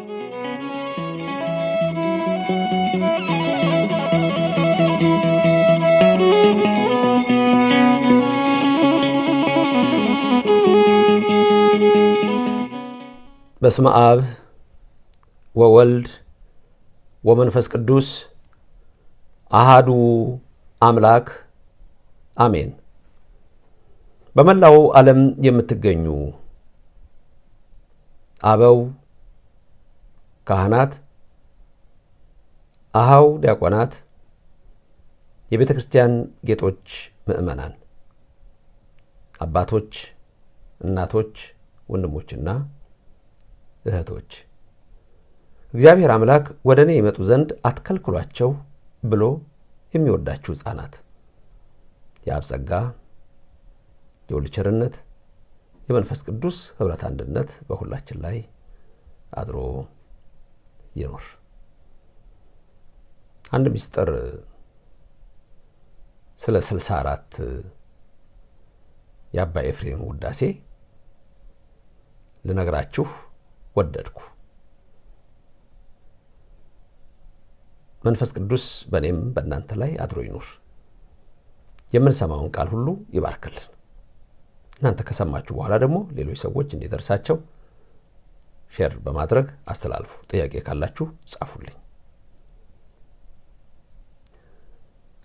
በስመ አብ ወወልድ ወመንፈስ ቅዱስ አሃዱ አምላክ አሜን። በመላው ዓለም የምትገኙ አበው ካህናት፣ አሃው ዲያቆናት፣ የቤተ ክርስቲያን ጌጦች ምእመናን፣ አባቶች፣ እናቶች፣ ወንድሞችና እህቶች እግዚአብሔር አምላክ ወደ እኔ ይመጡ ዘንድ አትከልክሏቸው ብሎ የሚወዳችሁ ሕፃናት የአብ ጸጋ፣ የወልድ ቸርነት፣ የመንፈስ ቅዱስ ኅብረት አንድነት በሁላችን ላይ አድሮ ይኖር። አንድ ምስጢር ስለ 64 የአባ ኤፍሬም ውዳሴ ልነግራችሁ ወደድኩ። መንፈስ ቅዱስ በእኔም በእናንተ ላይ አድሮ ይኑር። የምንሰማውን ቃል ሁሉ ይባርክልን። እናንተ ከሰማችሁ በኋላ ደግሞ ሌሎች ሰዎች እንዲደርሳቸው ሼር በማድረግ አስተላልፉ። ጥያቄ ካላችሁ ጻፉልኝ።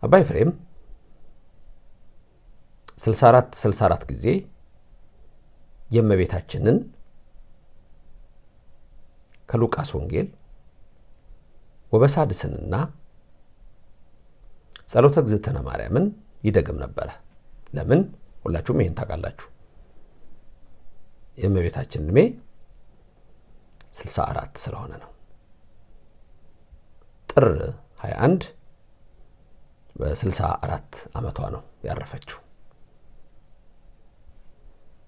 አባ ኤፍሬም 64 ጊዜ የእመቤታችንን ከሉቃስ ወንጌል ወበሳድስንና ጸሎተ እግዝእትነ ማርያምን ይደግም ነበር። ለምን? ሁላችሁም ይሄን ታውቃላችሁ። የእመቤታችን ዕድሜ 64 ስለሆነ ነው። ጥር 21 በ64 ዓመቷ ነው ያረፈችው።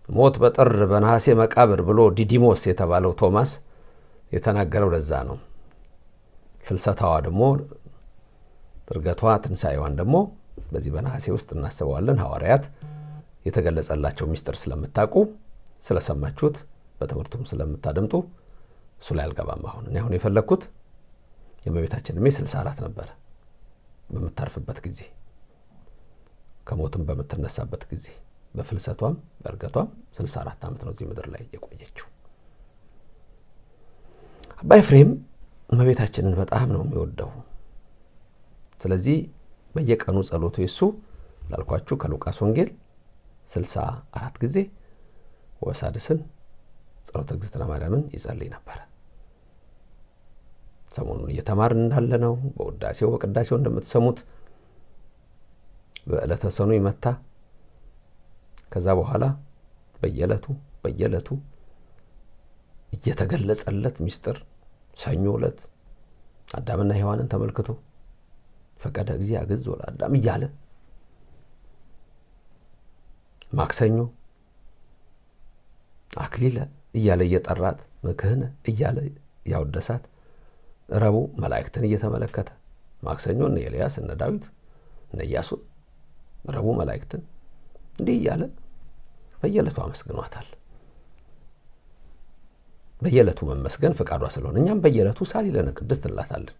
ሞት በጥር በነሐሴ መቃብር ብሎ ዲዲሞስ የተባለው ቶማስ የተናገረው ለዛ ነው። ፍልሰታዋ ደግሞ እርገቷ ትንሣኤዋን ደግሞ በዚህ በነሐሴ ውስጥ እናስበዋለን። ሐዋርያት የተገለጸላቸው ምስጢር ስለምታውቁ ስለሰማችሁት በትምህርቱም ስለምታደምጡ እሱ ላይ አልገባም። አሁን የፈለግኩት የእመቤታችን ዕድሜ 64 ነበር በምታርፍበት ጊዜ፣ ከሞትም በምትነሳበት ጊዜ፣ በፍልሰቷም በእርገቷም 64 ዓመት ነው እዚህ ምድር ላይ የቆየችው። አባ ኤፍሬም እመቤታችንን በጣም ነው የሚወደው። ስለዚህ በየቀኑ ጸሎቱ የሱ ላልኳችሁ ከሉቃስ ወንጌል 64 ጊዜ ወበሳድስን ጸሎተ እግዝእትነ ማርያምን ይጸልይ ነበር። ሰሞኑን እየተማርን እንዳለ ነው። በቅዳሴው እንደምትሰሙት በዕለተ ሰኑይ መታ። ከዛ በኋላ በየዕለቱ እየተገለጸለት ምስጢር ሰኞ ዕለት አዳምና ሔዋንን ተመልክቶ ፈቀደ እግዚእ አግዝ ለአዳም እያለ፣ ማክሰኞ አክሊለ እያለ እየጠራት፣ ምክህነ እያለ ያወደሳት፣ ረቡዕ መላእክትን እየተመለከተ፣ ማክሰኞ እነ ኤልያስ እነ ዳዊት እነ ኢያሱ፣ ረቡዕ መላእክትን እንዲህ እያለ በየዕለቱ አመስግኗታል። በየዕለቱ መመስገን ፈቃዷ ስለሆነ እኛም በየዕለቱ ሳሊለነ ቅድስት እንላታለን።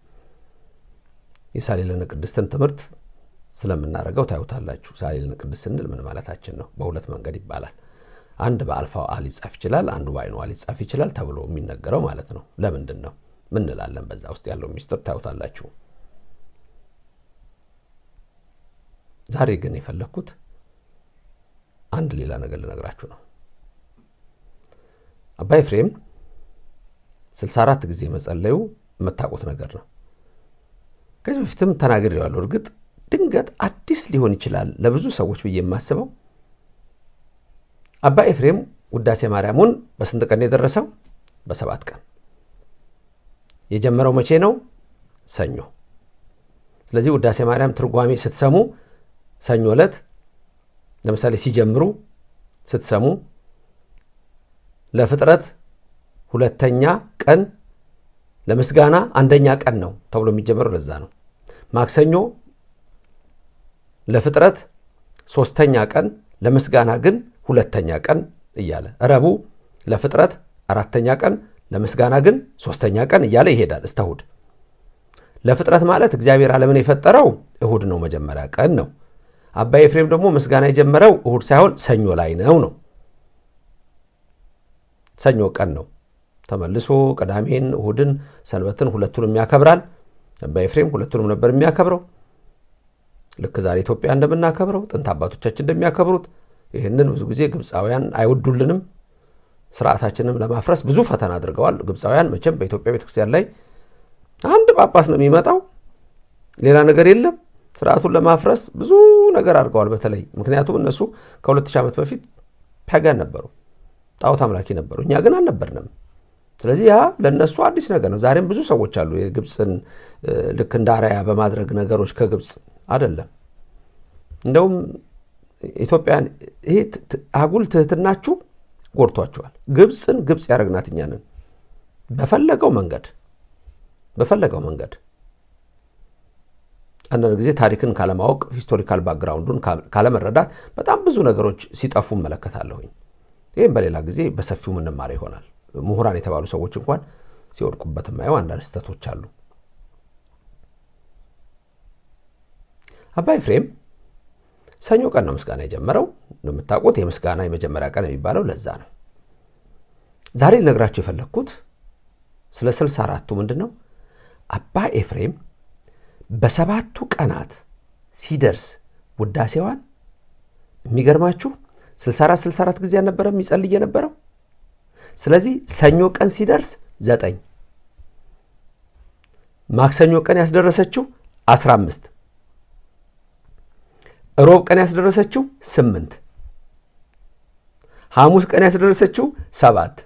የሳሊለነ ቅድስትን ትምህርት ስለምናደርገው ታዩታላችሁ። ሳሊለነ ቅድስት ስንል ምን ማለታችን ነው? በሁለት መንገድ ይባላል። አንድ በአልፋው አ ሊጻፍ ይችላል፣ አንዱ በአይኑ አ ሊጻፍ ይችላል ተብሎ የሚነገረው ማለት ነው። ለምንድን ነው? ምን እንላለን? በዛ ውስጥ ያለው ምስጢር ታዩታላችሁ። ዛሬ ግን የፈለኩት አንድ ሌላ ነገር ልነግራችሁ ነው። አባ ኤፍሬም 64 ጊዜ መጸለዩ የምታውቁት ነገር ነው። ከዚህ በፊትም ተናግሬዋለሁ። እርግጥ ድንገት አዲስ ሊሆን ይችላል ለብዙ ሰዎች ብዬ የማስበው አባ ኤፍሬም ውዳሴ ማርያሙን በስንት ቀን የደረሰው? በ7 ቀን። የጀመረው መቼ ነው? ሰኞ። ስለዚህ ውዳሴ ማርያም ትርጓሜ ስትሰሙ ሰኞ ዕለት ለምሳሌ ሲጀምሩ ስትሰሙ ለፍጥረት 2ኛ ቀን ለምስጋና 1ኛ ቀን ነው ተብሎ የሚጀምረው ለዛ ነው። ማክሰኞ ለፍጥረት 3ኛ ቀን ለምስጋና ግን 2ኛ ቀን እያለ፣ ረቡዕ ለፍጥረት 4ኛ ቀን ለምስጋና ግን 3ኛ ቀን እያለ ይሄዳል እስከ እሁድ። ለፍጥረት ማለት እግዚአብሔር ዓለምን የፈጠረው እሁድ ነው፣ መጀመሪያ ቀን ነው። አባ ኤፍሬም ደግሞ ምስጋና የጀመረው እሁድ ሳይሆን ሰኞ ላይ ነው። ሰኞ ቀን ነው። ተመልሶ ቅዳሜን፣ እሁድን፣ ሰንበትን ሁለቱንም ያከብራል። አባ ኤፍሬም ሁለቱንም ነበር የሚያከብረው። ልክ ዛሬ ኢትዮጵያ እንደምናከብረው ጥንት አባቶቻችን እንደሚያከብሩት። ይህንን ብዙ ጊዜ ግብፃውያን አይወዱልንም። ስርዓታችንም ለማፍረስ ብዙ ፈተና አድርገዋል ግብፃውያን። መቼም በኢትዮጵያ ቤተክርስቲያን ላይ አንድ ጳጳስ ነው የሚመጣው፣ ሌላ ነገር የለም። ስርዓቱን ለማፍረስ ብዙ ነገር አድርገዋል። በተለይ ምክንያቱም እነሱ ከ2000 ዓመት በፊት ፓጋን ነበሩ፣ ጣዖት አምላኪ ነበሩ። እኛ ግን አልነበርንም። ስለዚህ ያ ለነሱ አዲስ ነገር ነው። ዛሬም ብዙ ሰዎች አሉ የግብፅን ልክ እንደ አርአያ በማድረግ ነገሮች ከግብፅ አይደለም። እንደውም ኢትዮጵያን ይሄ አጉል ትህትናችሁ ጎድቷቸዋል። ግብፅን ግብፅ ያደረግናት እኛ ነን። በፈለገው መንገድ አንዳንድ ጊዜ ታሪክን ካለማወቅ ሂስቶሪካል ባክግራውንዱን ካለመረዳት በጣም ብዙ ነገሮች ሲጠፉ እመለከታለሁኝ። ይህም በሌላ ጊዜ በሰፊው ምንማር ይሆናል። ምሁራን የተባሉ ሰዎች እንኳን ሲወድቁበት የማየው አንዳንድ ስህተቶች አሉ። አባ ኤፍሬም ሰኞ ቀን ነው ምስጋና የጀመረው። እንደምታውቁት የምስጋና የመጀመሪያ ቀን የሚባለው ለዛ ነው። ዛሬ ልነግራችሁ የፈለግኩት ስለ 64ቱ ምንድነው? አባ ኤፍሬም በ7ቱ ቀናት ሲደርስ ውዳሴዋን የሚገርማችሁ 64 ጊዜ አልነበረ የሚጸልይ የነበረው። ስለዚህ ሰኞ ቀን ሲደርስ 9፣ ማክሰኞ ቀን ያስደረሰችው 15፣ ሮብ ቀን ያስደረሰችው 8፣ ሐሙስ ቀን ያስደረሰችው 7፣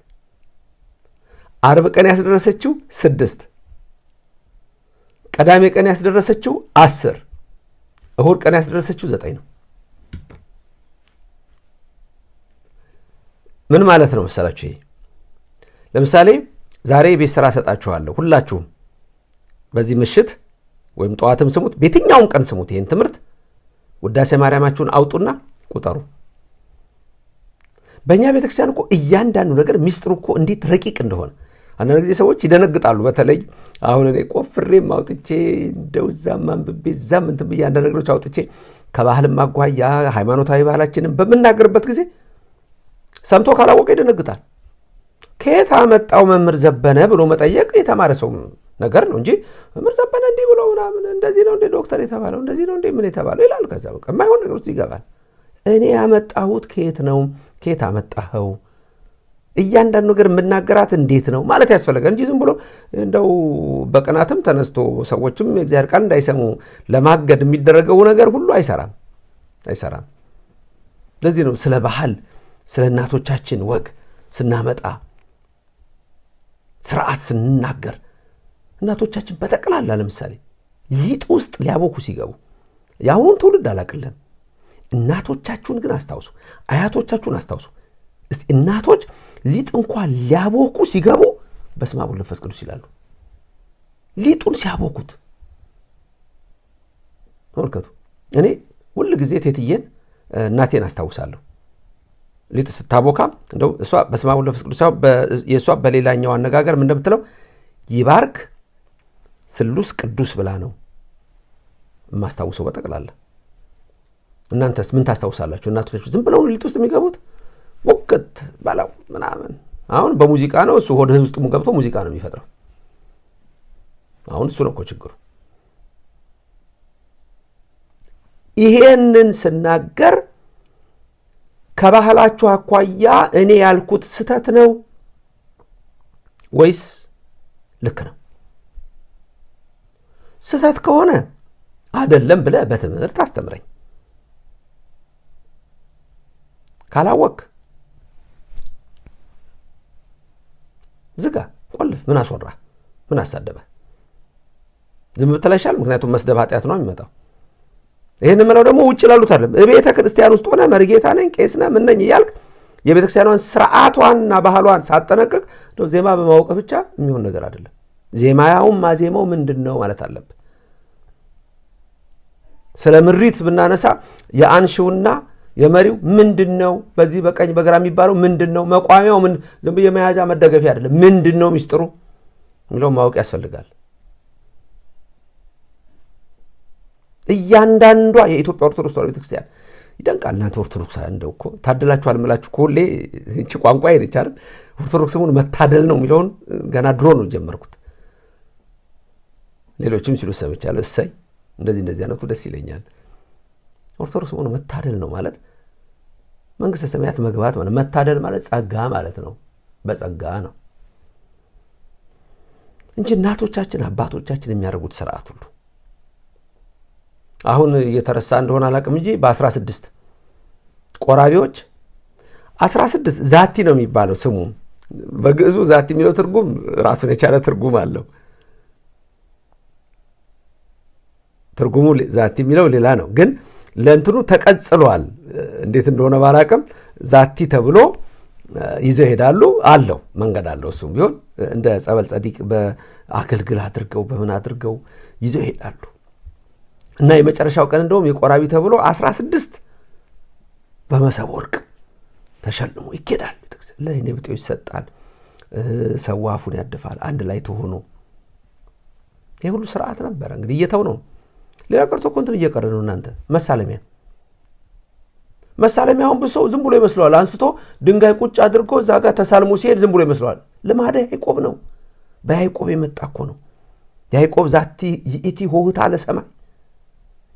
አርብ ቀን ያስደረሰችው 6፣ ቅዳሜ ቀን ያስደረሰችው 10፣ እሁድ ቀን ያስደረሰችው 9 ነው። ምን ማለት ነው መሰላችሁ? ይሄ ለምሳሌ ዛሬ ቤት ስራ ሰጣችኋለሁ። ሁላችሁም በዚህ ምሽት ወይም ጠዋትም ስሙት፣ በየትኛውም ቀን ስሙት። ይሄን ትምህርት ውዳሴ ማርያማችሁን አውጡና ቁጠሩ። በእኛ ቤተክርስቲያን እኮ እያንዳንዱ ነገር ሚስጥሩ እኮ እንዴት ረቂቅ እንደሆነ አንዳንድ ጊዜ ሰዎች ይደነግጣሉ። በተለይ አሁን እኔ ቆፍሬም አውጥቼ እንደው እዛም አንብቤ እዛም እንትን ብዬ አንዳንድ ነገሮች አውጥቼ ከባህልም አጓያ ሃይማኖታዊ ባህላችንን በምናገርበት ጊዜ ሰምቶ ካላወቀ ይደነግጣል። ከየት አመጣው መምህር ዘበነ ብሎ መጠየቅ የተማረ ሰው ነገር ነው እንጂ መምህር ዘበነ እንዲህ ብሎ ምናምን እንደዚህ ነው እንደ ዶክተር የተባለው እንደዚህ ነው እንደ ምን የተባለው ይላል። ከዛ በቃ የማይሆን ነገር ውስጥ ይገባል። እኔ ያመጣሁት ከየት ነው? ከየት አመጣኸው? እያንዳንዱ ነገር የምናገራት እንዴት ነው ማለት ያስፈልጋል እንጂ ዝም ብሎ እንደው በቅናትም ተነስቶ ሰዎችም የእግዚአብሔር ቃል እንዳይሰሙ ለማገድ የሚደረገው ነገር ሁሉ አይሰራም። ለዚህ ነው ስለ ባህል ስለ እናቶቻችን ወግ ስናመጣ ስርዓት ስንናገር እናቶቻችን በጠቅላላ ለምሳሌ ሊጥ ውስጥ ሊያቦኩ ሲገቡ ያሁን ትውልድ አላቅለም። እናቶቻችሁን ግን አስታውሱ፣ አያቶቻችሁን አስታውሱ። እስቲ እናቶች ሊጥ እንኳን ሊያቦኩ ሲገቡ በስመ አብ ወወልድ ወመንፈስ ቅዱስ ይላሉ። ሊጡን ሲያቦኩት ተመልከቱ። እኔ ሁሉ ጊዜ ቴትዬን እናቴን አስታውሳለሁ። ሊጥ ስታቦካ እንደው እሷ በስመ አብ ወወልድ ወመንፈስ ቅዱስ የእሷ በሌላኛው አነጋገር ምን እንደምትለው ይባርክ ስሉስ ቅዱስ ብላ ነው የማስታውሰው በጠቅላላ። እናንተስ ምን ታስታውሳላችሁ? እናቶች ዝም ብለው ሊጥ ውስጥ የሚገቡት ወቅት ባላው ምናምን። አሁን በሙዚቃ ነው እሱ ሆድ ውስጥ ገብቶ ሙዚቃ ነው የሚፈጥረው። አሁን እሱ ነው እኮ ችግሩ። ይሄንን ስናገር ከባህላችሁ አኳያ እኔ ያልኩት ስተት ነው ወይስ ልክ ነው? ስተት ከሆነ አይደለም ብለህ በትምህርት አስተምረኝ። ካላወቅ ዝጋ፣ ቆልፍ። ምን አስወራ? ምን አሳደበ? ዝም ብትል አይሻል? ምክንያቱም መስደብ ኃጢአት ነው የሚመጣው። ይህን ምለው ደግሞ ውጭ ላሉት አይደለም። በቤተ ክርስቲያን ውስጥ ሆነ መርጌታ ነኝ ቄስ ነኝ ምን ነኝ እያልክ የቤተ ክርስቲያኗን ስርዓቷንና ባህሏን ሳጠነቅቅ ዜማ በማወቅ ብቻ የሚሆን ነገር አይደለም። ዜማያውም ማዜማው ምንድነው ማለት አለበት። ስለ ምሪት ብናነሳ የአንሺውና የመሪው ምንድነው? በዚህ በቀኝ በግራ የሚባለው ምንድነው? መቋሚያው ምን ዝም ብዬ መያዣ መደገፊያ አይደለም። ምንድነው ሚስጥሩ የሚለው ማወቅ ያስፈልጋል። እያንዳንዷ የኢትዮጵያ ኦርቶዶክስ ተዋሕዶ ቤተክርስቲያን ይደንቃል። እናንተ ኦርቶዶክሳውያን እንደው እኮ ታድላችኋል እምላችሁ ሁሌ እቺ ቋንቋ አይደች አይደል? ኦርቶዶክስ መሆን መታደል ነው የሚለውን ገና ድሮ ነው ጀመርኩት። ሌሎችም ሲሉ ሰምቻለሁ። እሰይ እንደዚህ አይነቱ ደስ ይለኛል። ኦርቶዶክስ መሆን መታደል ነው ማለት መንግስተ ሰማያት መግባት ማለት መታደል ማለት ጸጋ ማለት ነው። በጸጋ ነው እንጂ እናቶቻችን አባቶቻችን የሚያደርጉት ስርዓት ሁሉ አሁን እየተረሳ እንደሆነ አላቅም እንጂ በ16 ቆራቢዎች 16 ዛቲ ነው የሚባለው ስሙ። በግዕዙ ዛቲ የሚለው ትርጉም ራሱን የቻለ ትርጉም አለው። ትርጉሙ ዛቲ የሚለው ሌላ ነው፣ ግን ለእንትኑ ተቀጽሏል። እንዴት እንደሆነ ባላቅም ዛቲ ተብሎ ይዘው ሄዳሉ። አለው መንገድ አለው። እሱም ቢሆን እንደ ጸበል ጸዲቅ በአገልግል አድርገው በምን አድርገው ይዘው ሄዳሉ። እና የመጨረሻው ቀን እንደውም የቆራቢ ተብሎ 16 በመሰብ ወርቅ ተሸልሞ ይኬዳል። ለእኔ ብጤው ይሰጣል። ሰው አፉን ያድፋል። አንድ ላይ ተሆኖ ይሄ ሁሉ ስርዓት ነበር። እንግዲህ እየተው ነው። ሌላ ቀርቶ እንትን እየቀረ ነው። እናንተ መሳለሚያውን ብሰው ዝም ብሎ ይመስለዋል። አንስቶ ድንጋይ ቁጭ አድርጎ እዛ ጋር ተሳልሞ ሲሄድ ዝም ብሎ ይመስለዋል። ልማደ ያዕቆብ ነው። በያዕቆብ የመጣ እኮ ነው። ያዕቆብ ዛቲ ይእቲ ሆህታ ለሰማይ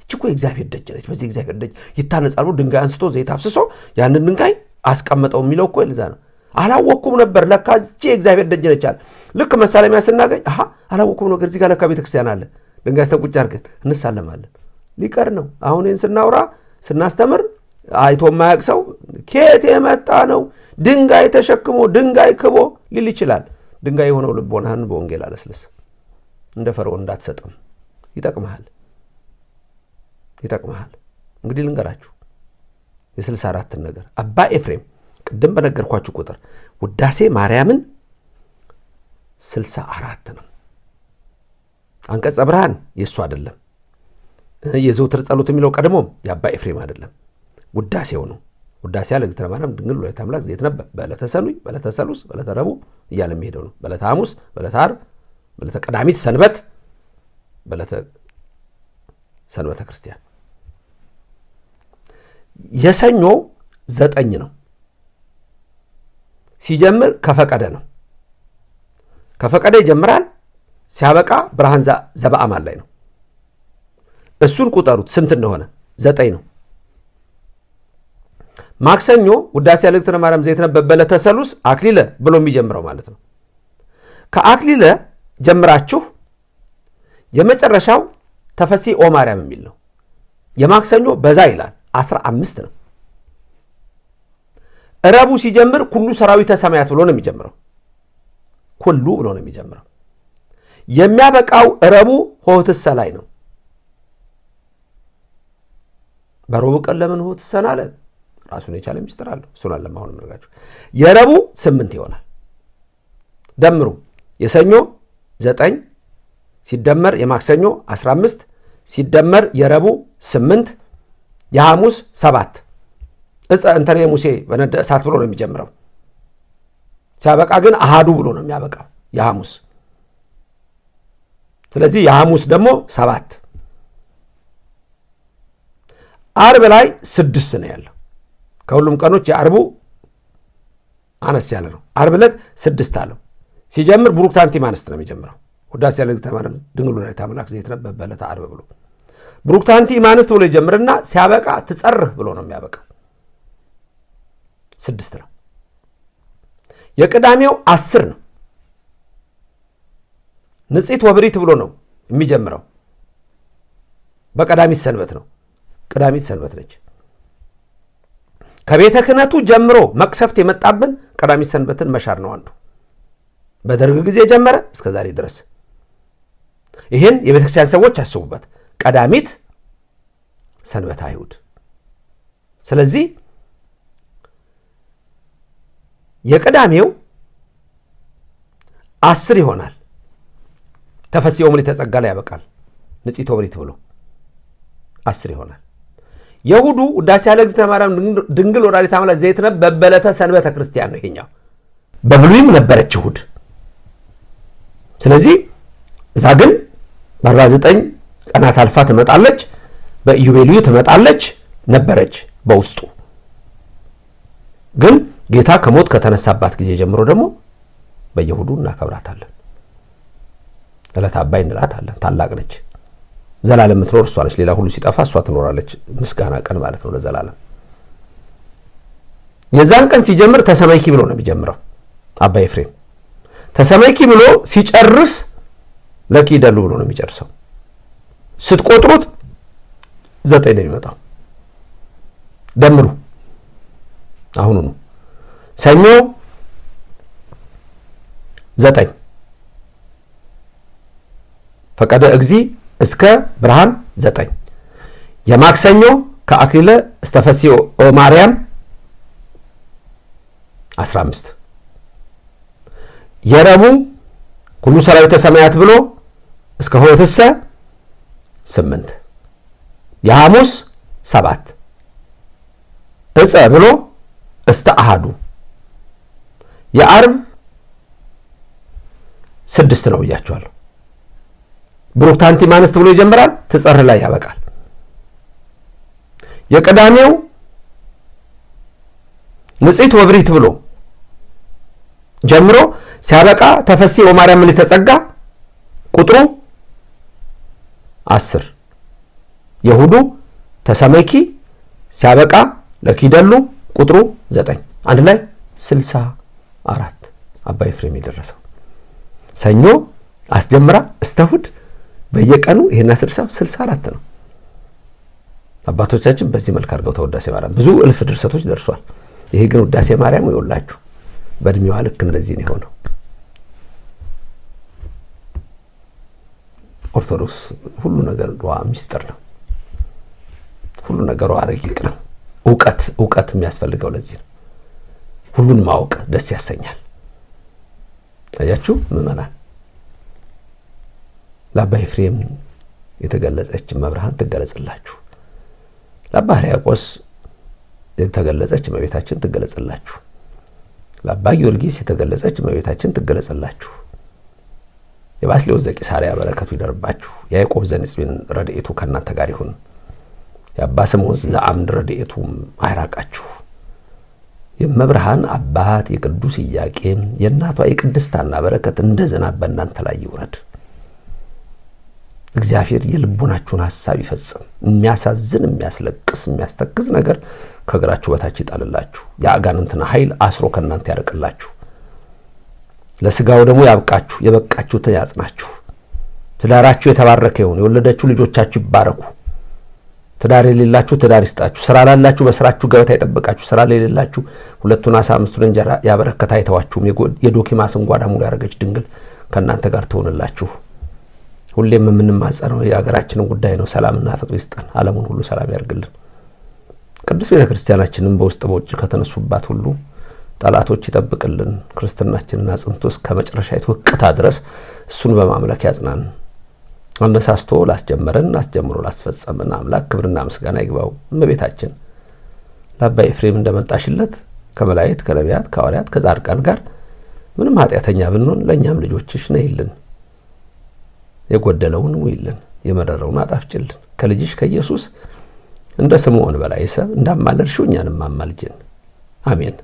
እቺ እኮ የእግዚአብሔር ደጅ ነች። በዚህ እግዚአብሔር ደጅ ይታነጻሉ። ድንጋይ አንስቶ ዘይት አፍስሶ ያንን ድንጋይ አስቀመጠው የሚለው እኮ ለዛ ነው። አላወኩም ነበር ለካ እቺ የእግዚአብሔር ደጅ ነች አለ። ልክ መሳለሚያ ስናገኝ አላወኩም ነገር እዚህ ጋር ለካ ቤተክርስቲያን አለ። ድንጋይ ስተቁጭ አድርገን እንሳለማለን። ሊቀር ነው። አሁን ይህን ስናውራ ስናስተምር አይቶ የማያውቅ ሰው ከየት የመጣ ነው ድንጋይ ተሸክሞ ድንጋይ ክቦ ሊል ይችላል። ድንጋይ የሆነው ልቦናህን በወንጌል አለስልስ። እንደ ፈርዖን እንዳትሰጥም ይጠቅምሃል። እንግዲህ ልንገራችሁ የ64 ነገር አባ ኤፍሬም ቅድም በነገርኳችሁ ቁጥር ውዳሴ ማርያምን 64 ነው። አንቀጸ ብርሃን የሱ አይደለም። የዘውትር ጸሎት የሚለው ቀድሞ የአባ ኤፍሬም አይደለም፣ ውዳሴው ነው። ውዳሴ ያለ እግዝእትነ ማርያም ድንግል ወላዲተ አምላክ ዘይትነበብ በዕለተ ሰኑይ በዕለተ ሰሉስ በዕለተ ረቡዕ እያለ የሚሄደው ነው። በዕለተ ሐሙስ፣ በዕለተ ዓርብ፣ በዕለተ ቀዳሚት ሰንበት፣ በዕለተ ሰንበተ ክርስቲያን። የሰኞ 9 ነው። ሲጀምር ከፈቀደ ነው። ከፈቀደ ይጀምራል። ሲያበቃ ብርሃን ዘበአማን ላይ ነው። እሱን ቁጠሩት ስንት እንደሆነ 9 ነው። ማክሰኞ ውዳሴ ያለ እግዝእትነ ማርያም ዘይትነበብ በዕለተ ሰሉስ አክሊለ ብሎ የሚጀምረው ማለት ነው። ከአክሊለ ጀምራችሁ የመጨረሻው ተፈሲ ኦ ማርያም የሚል ነው። የማክሰኞ በዛ ይላል 15 ነው። ረቡዕ ሲጀምር ኩሉ ሰራዊተ ሰማያት ብሎ ነው የሚጀምረው። ኩሉ ብሎ ነው የሚጀምረው። የሚያበቃው ረቡዕ ሆህትሰ ላይ ነው። በረቡዕ ቀን ለምን ሆህትሰን አለ? ራሱን የቻለ ሚስጥር አለው። እሱን አለም አሁን ምርጋችሁ የረቡዕ 8 ይሆናል። ደምሩ። የሰኞ 9 ሲደመር የማክሰኞ 15 ሲደመር የረቡዕ 8 የሐሙስ 7 እንተን የሙሴ በነደ እሳት ብሎ ነው የሚጀምረው። ሲያበቃ ግን አሃዱ ብሎ ነው የሚያበቃው የሐሙስ። ስለዚህ የሐሙስ ደግሞ 7። ዓርብ ላይ 6 ነው ያለው። ከሁሉም ቀኖች የዓርቡ አነስ ያለ ነው። ዓርብ ዕለት 6 አለው። ሲጀምር ቡሩክ ታንቲ ማንስት ነው የሚጀምረው። ውዳሴ ያለ እግዝእትነ ማርያም ድንግል ወላዲተ አምላክ ዘይትነበብ በዕለተ ዓርብ ብሎ ቡሩክ ታንቲ ማንስት ብሎ ይጀምርና ሲያበቃ ትጸርህ ብሎ ነው የሚያበቃው። 6 ነው። የቅዳሜው 10 ነው። ንጽሕት ወብሪት ብሎ ነው የሚጀምረው። በቀዳሚት ሰንበት ነው። ቀዳሚት ሰንበት ነች። ከቤተ ክህነቱ ጀምሮ መቅሰፍት የመጣብን ቀዳሚት ሰንበትን መሻር ነው አንዱ። በደርግ ጊዜ ጀመረ እስከ ዛሬ ድረስ። ይህን የቤተክርስቲያን ሰዎች አስቡበት። ቀዳሚት ሰንበት አይሁድ። ስለዚህ የቀዳሜው 10 ይሆናል። ተፈሥሒ ምልዕተ ጸጋ ላይ ያበቃል። ንጽሕት ወብሪት ብሎ 10 ይሆናል። የሁዱ ውዳሴ ያለ እግዝእትነ ማርያም ድንግል ወላዲተ አምላክ ዘይትነበብ በበለተ ሰንበተ ክርስቲያን ነው። ይሄኛው በብሉይም ነበረች እሑድ። ስለዚህ እዛ ግን በ49 ቀናት አልፋ ትመጣለች፣ በኢዮቤልዩ ትመጣለች ነበረች በውስጡ። ግን ጌታ ከሞት ከተነሳባት ጊዜ ጀምሮ ደግሞ በየእሑዱ እናከብራታለን። ዕለተ አባይ እንላታለን። ታላቅ ነች። ዘላለም የምትኖር እሷ ነች። ሌላ ሁሉ ሲጠፋ እሷ ትኖራለች። ምስጋና ቀን ማለት ነው ለዘላለም። የዛን ቀን ሲጀምር ተሰማይኪ ብሎ ነው የሚጀምረው አባ ኤፍሬም። ተሰማይኪ ብሎ ሲጨርስ ለኪደሉ ብሎ ነው የሚጨርሰው። ስትቆጥሩት 9 ነው የሚመጣው። ደምሩ አሁኑ ነው። ሰኞ 9 ፈቀደ እግዚ እስከ ብርሃን 9 የማክሰኞ ከአክሊለ እስተፈሲዮ ማርያም 15 የረቡዕ ኩሉ ሰራዊተ ሰማያት ብሎ እስከ ሆትሰ 8 የሐሙስ 7 እፀ ብሎ እስተ አሃዱ የዓርብ 6 ነው ብያቸዋለሁ። ብሩክታንቲ ማንስት ብሎ ይጀምራል፣ ትጸር ላይ ያበቃል። የቅዳሜው ንጽሕት ወብሪት ብሎ ጀምሮ ሲያበቃ ተፈሲ ወማርያም ምን ተጸጋ ቁጥሩ 10 የእሑዱ ተሰማይኪ ሲያበቃ ለኪደሉ ቁጥሩ 9 አንድ ላይ 64 አባ ኤፍሬም የደረሰው ሰኞ አስጀምራ እስተ እሑድ በየቀኑ ይሄን 64 ነው። አባቶቻችን በዚህ መልክ አድርገው ተውዳሴ ማርያም ብዙ እልፍ ድርሰቶች ደርሷል። ይሄ ግን ውዳሴ ማርያም ይወላችሁ በእድሜዋ ልክ እንደዚህ ነው የሆነው። ኦርቶዶክስ ሁሉ ነገሯ ሚስጥር ነው። ሁሉ ነገሯ ረቂቅ ነው። ዕውቀት የሚያስፈልገው ለዚህ ነው። ሁሉን ማወቅ ደስ ያሰኛል። አያችሁ ምእመናን፣ ለአባ ኤፍሬም የተገለጸች መብርሃን ትገለጽላችሁ። ለአባ ሕርያቆስ የተገለጸች እመቤታችን ትገለጽላችሁ። ለአባ ጊዮርጊስ የተገለጸች እመቤታችን ትገለጽላችሁ። የባስልዮስ ዘቂሳርያ በረከቱ ይደርባችሁ። የያዕቆብ ዘንጽቢን ረድኤቱ ከእናንተ ጋር ይሁን። የአባ ስምዖን ዘአምድ ረድኤቱም አይራቃችሁ። የመብርሃን አባት የቅዱስ ኢያቄም የእናቷ የቅድስት ሐና በረከት እንደ ዝናብ በእናንተ ላይ ይውረድ። እግዚአብሔር የልቦናችሁን ሐሳብ ይፈጽም። የሚያሳዝን የሚያስለቅስ የሚያስተክዝ ነገር ከእግራችሁ በታች ይጣልላችሁ። የአጋንንትን ኃይል አስሮ ከእናንተ ያርቅላችሁ። ለሥጋው ደግሞ ያብቃችሁ። የበቃችሁትን ያጽናችሁ። ትዳራችሁ የተባረከ ይሁን። የወለዳችሁ ልጆቻችሁ ይባረኩ። ትዳር የሌላችሁ ትዳር ይስጣችሁ። ስራ ላላችሁ በስራችሁ ገበታ ይጠብቃችሁ። ስራ የሌላችሁ 2 ዓሣ 5 እንጀራ ያበረከተ አይተዋችሁም። የዶኪማስን ጓዳ ሙሉ ያደረገች ድንግል ከእናንተ ጋር ትሆንላችሁ። ሁሌም የምንማጸነው የሀገራችንን ጉዳይ ነው። ሰላምና ፍቅር ይስጠን። ዓለሙን ሁሉ ሰላም ያርግልን። ቅዱስ ቤተ ክርስቲያናችንን በውስጥ በውጭ ከተነሱባት ሁሉ ጠላቶች ይጠብቅልን። ክርስትናችንን አጽንቶ እስከ መጨረሻይቱ ሕቅታ ድረስ እሱን በማምለክ ያጽናን። አነሳስቶ ላስጀመረን አስጀምሮ ላስፈጸመን አምላክ ክብርና ምስጋና ይግባው። እመቤታችን ለአባ ኤፍሬም እንደመጣሽለት ከመላእክት ከነቢያት ከሐዋርያት ከጻድቃን ጋር ምንም ኃጢአተኛ ብንሆን ለእኛም ልጆችሽ ነይልን። የጎደለውን ሙይልን፣ የመረረውን አጣፍጭልን። ከልጅሽ ከኢየሱስ እንደ ስምዖን በላይሰ እንዳማለድሽው እኛንም አማልጅን። አሜን።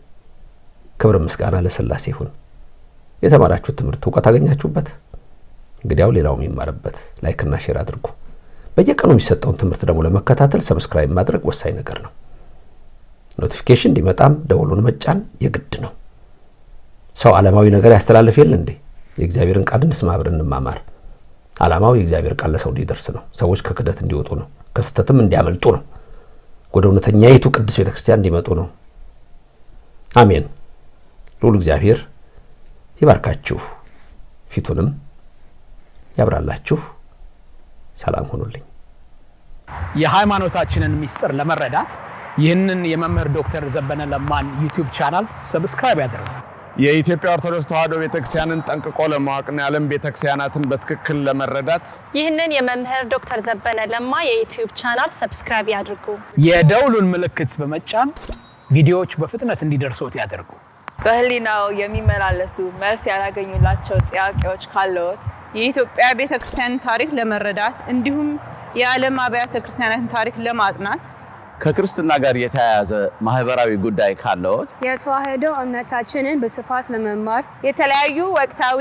ክብር ምስጋና ለሥላሴ ይሁን። የተማራችሁት ትምህርት ዕውቀት አገኛችሁበት? እንግዲያው ሌላውም ይማርበት። ላይክና ሼር አድርጉ። በየቀኑ የሚሰጠውን ትምህርት ደግሞ ለመከታተል ሰብስክራይብ ማድረግ ወሳኝ ነገር ነው። ኖቲፊኬሽን እንዲመጣም ደወሉን መጫን የግድ ነው። ሰው ዓለማዊ ነገር ያስተላልፍ የለ እንዴ? የእግዚአብሔርን ቃል እንስማ፣ አብረን እንማማር። ዓላማው የእግዚአብሔር ቃል ለሰው እንዲደርስ ነው። ሰዎች ከክደት እንዲወጡ ነው። ከስተትም እንዲያመልጡ ነው። ወደ እውነተኛይቱ ቅድስት ቤተክርስቲያን እንዲመጡ ነው። አሜን። ልዑል እግዚአብሔር ይባርካችሁ፣ ፊቱንም ያብራላችሁ። ሰላም ሆኖልኝ። የሃይማኖታችንን ሚስጥር ለመረዳት ይህንን የመምህር ዶክተር ዘበነ ለማን ዩቲዩብ ቻናል ሰብስክራይብ ያድርጉ። የኢትዮጵያ ኦርቶዶክስ ተዋሕዶ ቤተክርስቲያንን ጠንቅቆ ለማወቅና የዓለም ቤተክርስቲያናትን በትክክል ለመረዳት ይህንን የመምህር ዶክተር ዘበነ ለማ የዩቲዩብ ቻናል ሰብስክራይብ ያድርጉ። የደውሉን ምልክት በመጫን ቪዲዮዎች በፍጥነት እንዲደርሶት ያድርጉ። በህሊናው የሚመላለሱ መልስ ያላገኙላቸው ጥያቄዎች ካለዎት የኢትዮጵያ ቤተክርስቲያን ታሪክ ለመረዳት እንዲሁም የዓለም አብያተ ክርስቲያናትን ታሪክ ለማጥናት ከክርስትና ጋር የተያያዘ ማህበራዊ ጉዳይ ካለዎት የተዋሕዶ እምነታችንን በስፋት ለመማር የተለያዩ ወቅታዊ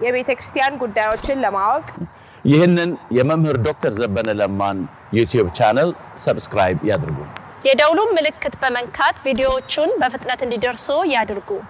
የቤተክርስቲያን ጉዳዮችን ለማወቅ ይህንን የመምህር ዶክተር ዘበነ ለማን ዩቲዩብ ቻናል ሰብስክራይብ ያድርጉ። የደውሉን ምልክት በመንካት ቪዲዮዎቹን በፍጥነት እንዲደርሱ ያድርጉ።